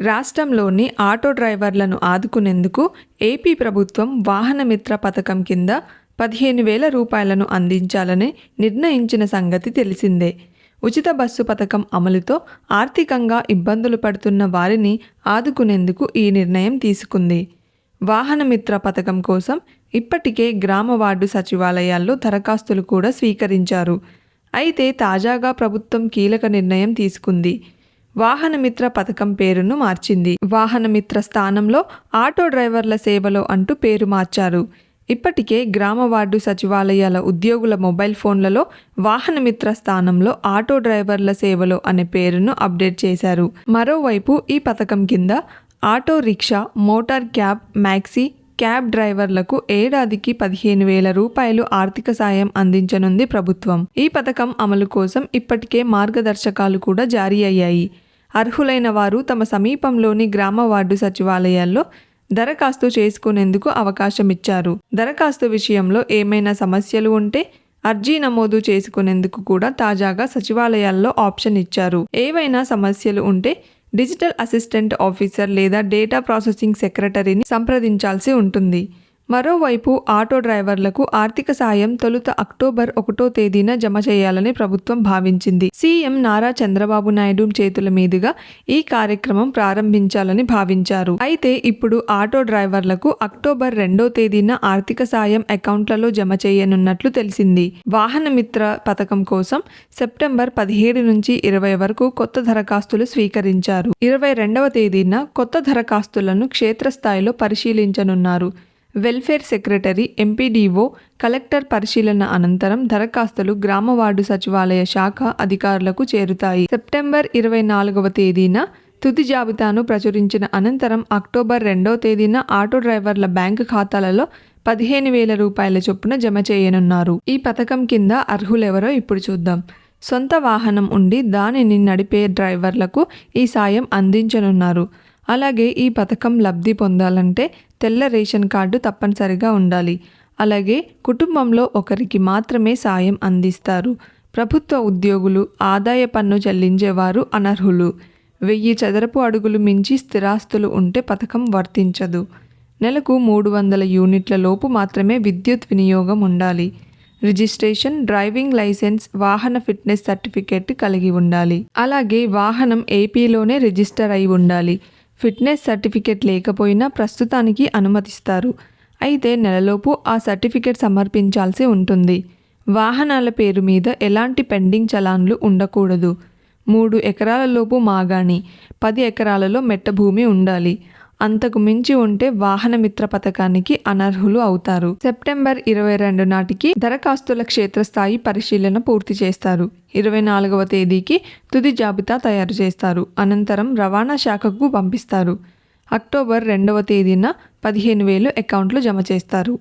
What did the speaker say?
రాష్ట్రంలోని ఆటో డ్రైవర్లను ఆదుకునేందుకు ఏపీ ప్రభుత్వం వాహనమిత్ర పథకం కింద 15,000 రూపాయలను అందించాలని నిర్ణయించిన సంగతి తెలిసిందే. ఉచిత బస్సు పథకం అమలుతో ఆర్థికంగా ఇబ్బందులు పడుతున్న వారిని ఆదుకునేందుకు ఈ నిర్ణయం తీసుకుంది. వాహనమిత్ర పథకం కోసం ఇప్పటికే గ్రామ వార్డు సచివాలయాల్లో దరఖాస్తులు కూడా స్వీకరించారు. అయితే తాజాగా ప్రభుత్వం కీలక నిర్ణయం తీసుకుంది. వాహనమిత్ర పథకం పేరును మార్చింది. వాహనమిత్ర స్థానంలో ఆటో డ్రైవర్ల సేవలో అంటూ పేరు మార్చారు. ఇప్పటికే గ్రామ వార్డు సచివాలయాల ఉద్యోగుల మొబైల్ ఫోన్లలో వాహనమిత్ర స్థానంలో ఆటో డ్రైవర్ల సేవలో అనే పేరును అప్డేట్ చేశారు. మరోవైపు ఈ పథకం కింద auto rickshaw, motor cab, maxi cab డ్రైవర్లకు ఏడాదికి 15,000 రూపాయలు ఆర్థిక సాయం అందించనుంది ప్రభుత్వం. ఈ పథకం అమలు కోసం ఇప్పటికే మార్గదర్శకాలు కూడా జారీ అయ్యాయి. అర్హులైన వారు తమ సమీపంలోని గ్రామ వార్డు సచివాలయాల్లో దరఖాస్తు చేసుకునేందుకు అవకాశం ఇచ్చారు. దరఖాస్తు విషయంలో ఏమైనా సమస్యలు ఉంటే అర్జీ నమోదు చేసుకునేందుకు కూడా తాజాగా సచివాలయాల్లో ఆప్షన్ ఇచ్చారు. ఏవైనా సమస్యలు ఉంటే డిజిటల్ అసిస్టెంట్ ఆఫీసర్ లేదా డేటా ప్రాసెసింగ్ సెక్రటరీని సంప్రదించాల్సి ఉంటుంది. మరోవైపు ఆటో డ్రైవర్లకు ఆర్థిక సాయం తొలుత అక్టోబర్ 1వ తేదీన జమ చేయాలని ప్రభుత్వం భావించింది. సీఎం నారా చంద్రబాబు నాయుడు చేతుల మీదుగా ఈ కార్యక్రమం ప్రారంభించాలని భావించారు. అయితే ఇప్పుడు ఆటో డ్రైవర్లకు అక్టోబర్ 2వ తేదీన ఆర్థిక సాయం అకౌంట్లలో జమ చేయనున్నట్లు తెలిసింది. వాహనమిత్ర పథకం కోసం సెప్టెంబర్ 17 నుంచి 20 వరకు కొత్త దరఖాస్తులు స్వీకరించారు. 22వ తేదీన కొత్త దరఖాస్తులను క్షేత్రస్థాయిలో పరిశీలించనున్నారు. వెల్ఫేర్ సెక్రటరీ, ఎంపీడీఓ, కలెక్టర్ పరిశీలన అనంతరం దరఖాస్తులు గ్రామ వార్డు సచివాలయ శాఖ అధికారులకు చేరుతాయి. సెప్టెంబర్ 24వ తేదీన తుది జాబితాను ప్రచురించిన అనంతరం అక్టోబర్ 2వ తేదీన ఆటో డ్రైవర్ల బ్యాంకు ఖాతాలలో 15,000 రూపాయల చొప్పున జమ చేయనున్నారు. ఈ పథకం కింద అర్హులెవరో ఇప్పుడు చూద్దాం. సొంత వాహనం ఉండి దానిని నడిపే డ్రైవర్లకు ఈ సాయం అందించనున్నారు. అలాగే ఈ పథకం లబ్ధి పొందాలంటే తెల్ల రేషన్ కార్డు తప్పనిసరిగా ఉండాలి. అలాగే కుటుంబంలో ఒకరికి మాత్రమే సాయం అందిస్తారు. ప్రభుత్వ ఉద్యోగులు, ఆదాయ పన్ను చెల్లించేవారు అనర్హులు. 1000 చదరపు అడుగులు మించి స్థిరాస్తులు ఉంటే పథకం వర్తించదు. నెలకు 300 యూనిట్ల లోపు మాత్రమే విద్యుత్ వినియోగం ఉండాలి. రిజిస్ట్రేషన్, డ్రైవింగ్ లైసెన్స్, వాహన ఫిట్నెస్ సర్టిఫికేట్ కలిగి ఉండాలి. అలాగే వాహనం ఏపీలోనే రిజిస్టర్ అయి ఉండాలి. ఫిట్నెస్ సర్టిఫికేట్ లేకపోయినా ప్రస్తుతానికి అనుమతిస్తారు. అయితే నెలలోపు ఆ సర్టిఫికేట్ సమర్పించాల్సి ఉంటుంది. వాహనాల పేరు మీద ఎలాంటి పెండింగ్ చలాన్లు ఉండకూడదు. 3 ఎకరాల లోపు మాగాణి, 10 ఎకరాలలో మెట్ట భూమి ఉండాలి. అంతకు మించి ఉంటే వాహనమిత్ర పథకానికి అనర్హులు అవుతారు. సెప్టెంబర్ 22 నాటికి దరఖాస్తుల క్షేత్రస్థాయి పరిశీలన పూర్తి చేస్తారు. 24వ తేదీకి తుది జాబితా తయారు చేస్తారు. అనంతరం రవాణా శాఖకు పంపిస్తారు. అక్టోబర్ 2వ తేదీన 15,000 అకౌంట్లు జమ చేస్తారు.